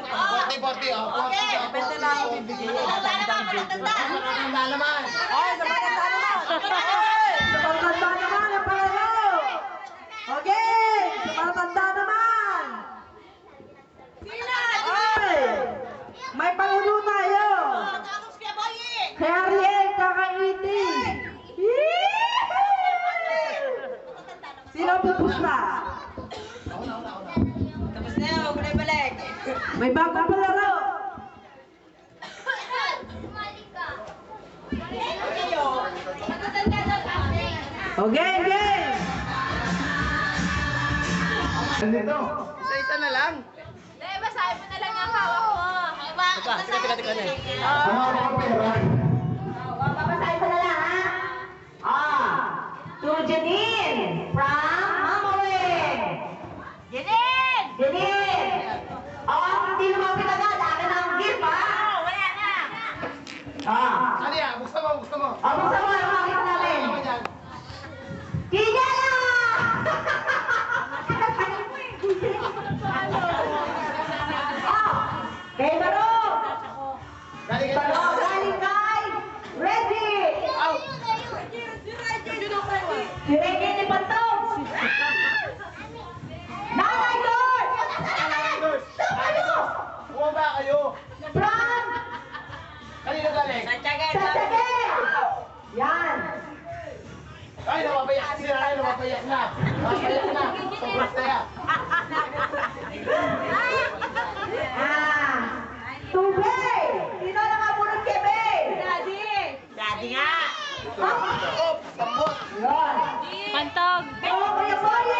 40, oh. Okay. Depende lang ako bibigyan niya. Matanda naman. Ay, sa maganda naman. Sa maganda naman ang panalo. Okay, sa matanda naman. Ay, may pangulo tayo. Harriet, kakaiti. Sino pupusta? Tapos na yun, huwag mo na ibalik. May bagong palaro. Okay, game. Nandito. Isa na lang. Basahin mo na lang ang hawak mo. Ano Babasahin ko na lang, ha? To Janine from Mamawin. Janine! Hindi lumapit agad. Akin ang gift, ha? Wala na. Ano yan? Gusto mo? Buksan mo, ang makita natin. Ano yan? Kigala! Kay Baro! Galing ka Baro, galing kay Reggie! Si Reggie ni Pantong! Nanay Lord! Bumaba kayo. From Kanino galing? sa Sagel! Yan! Ay, napapayak si Nanay, napapayak na. Napapayak na. Sobrang saya. Tubay! Sino nakabulog kay Bay? Daddy nga. Oh, sambot. Yan! Pantog. Oh, Kuya Boy!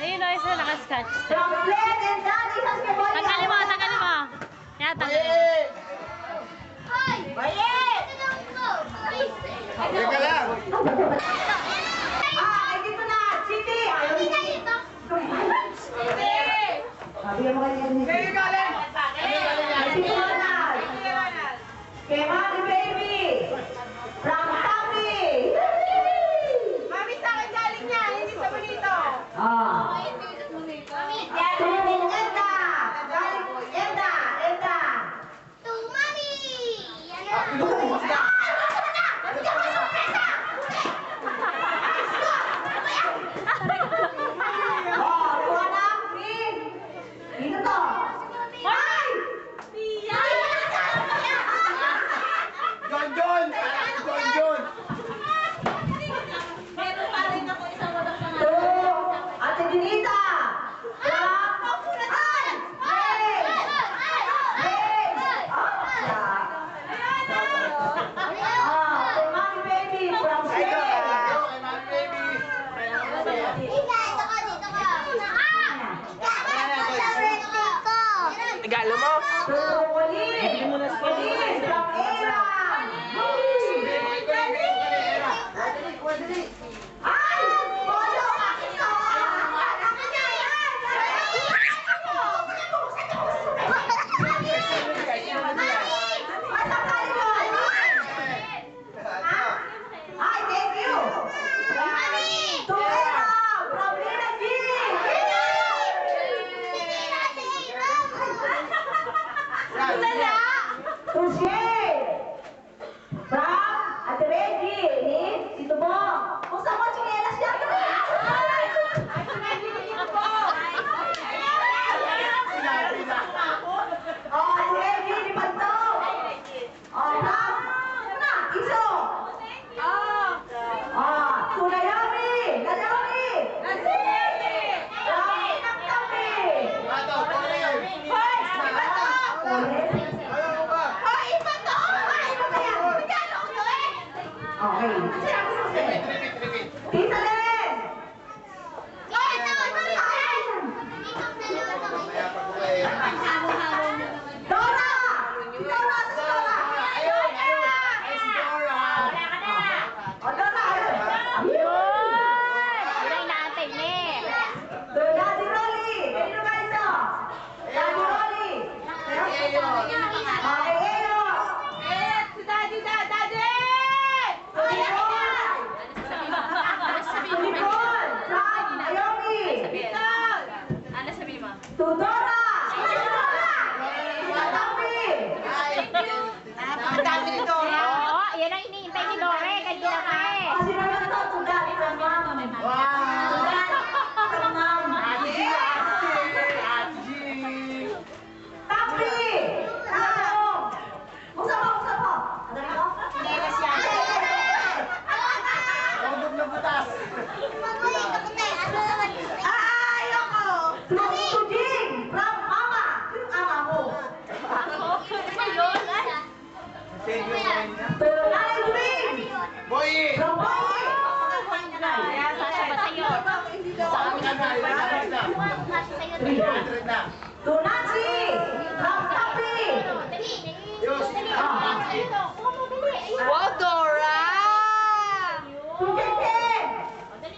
Ayun o, isa nakascotch. From Glenn and Daddy sa Skeboy! Tanggalin mo, tanggalin mo. Yan, tanggalin mo. Bayit! Teka lang. Ay, dito na! City! Ayaw niya dito! Sabi mo kayo ni City. Galing! City Ronald! Kay Mami Baby! From Happy! Mami, sa akin galing niya. Hindi sa bonito. Tuwing Edda! Galing Edda! Edda! Lumuwas na. Kuha na! Dito to! Ay! To Nancy from Tapi. Wow, Dora! To Tenten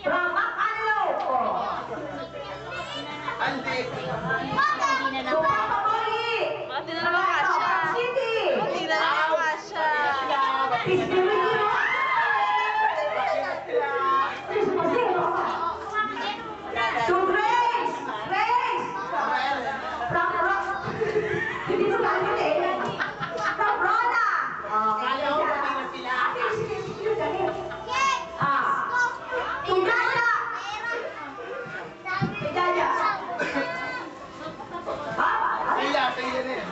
from Macalo. Andi. To Papa Boy. Ate na naman From kasha. Quezon City. Hindi na naman siya. To Grace. Grace. From Hindi mo kami eh. From Rona. Kaya ko pati na sila. To Gaya. To Gaya. Sila, sila rin.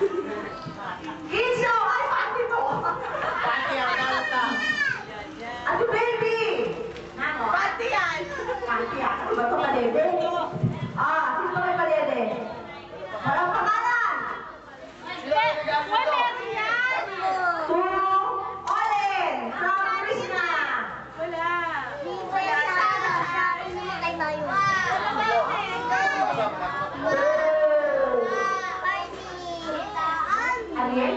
Kinso. Ay, pati to. Pati ang kalata. Ano, baby? Pati yan! Pati ako. Iba to Padede. Sino kay Padede? Walang pangalan. Sila ang nag-ano to. To Olen from Krishna. Ariel?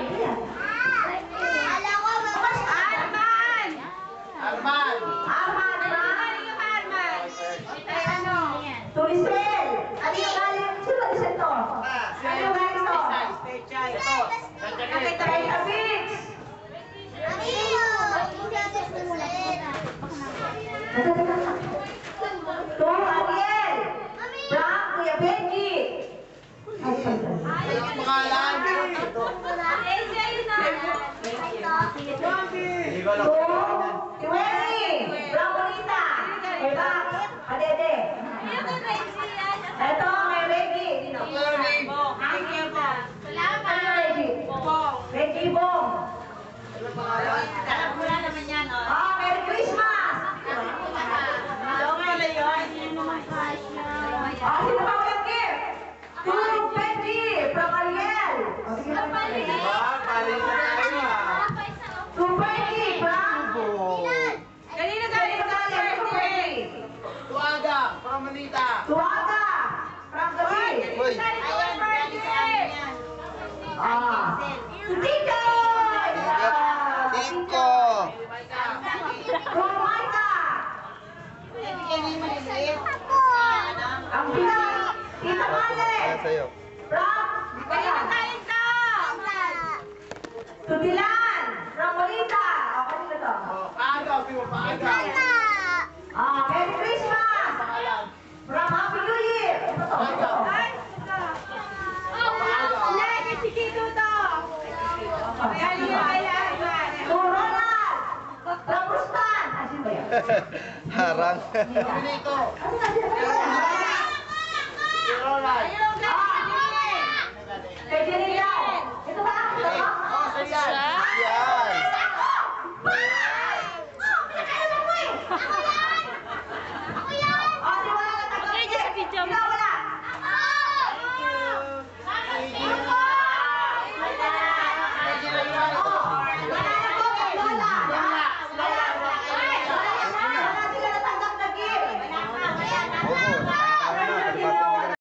Arman. Arman from to Lisel. Ano yung galing? Sino ba Lisel to? Ano yung galing to? Kay David. To Ariel. From Kuya Benji. Ang pangalan. Hindi ko alam. To Tiweri. From Bonita. Kay Bak. Padede. Ito, kay Reggie. Sino? Learning. Ano Reggie? Reggie Bong. Merry Christmas! Sino ba walang gift? To Benji from Ariel. Diba? Paling na tayo To Benji from... Kanina Galing galing sa sa galing to Benji. Tuwaga, from Manita. To Aga from Gabi. Hoy. To Tito! Tito. To Maika. Ang pinang Tita Male. Sa'yo. From... To Dilan from Molita. Kanina to? Paagaw, sino paagaw? Merry Christmas! Pangalan. From Happy New Year! Ito to. To Ronald! From Rustan! Sino ba yan? Harang. Benito.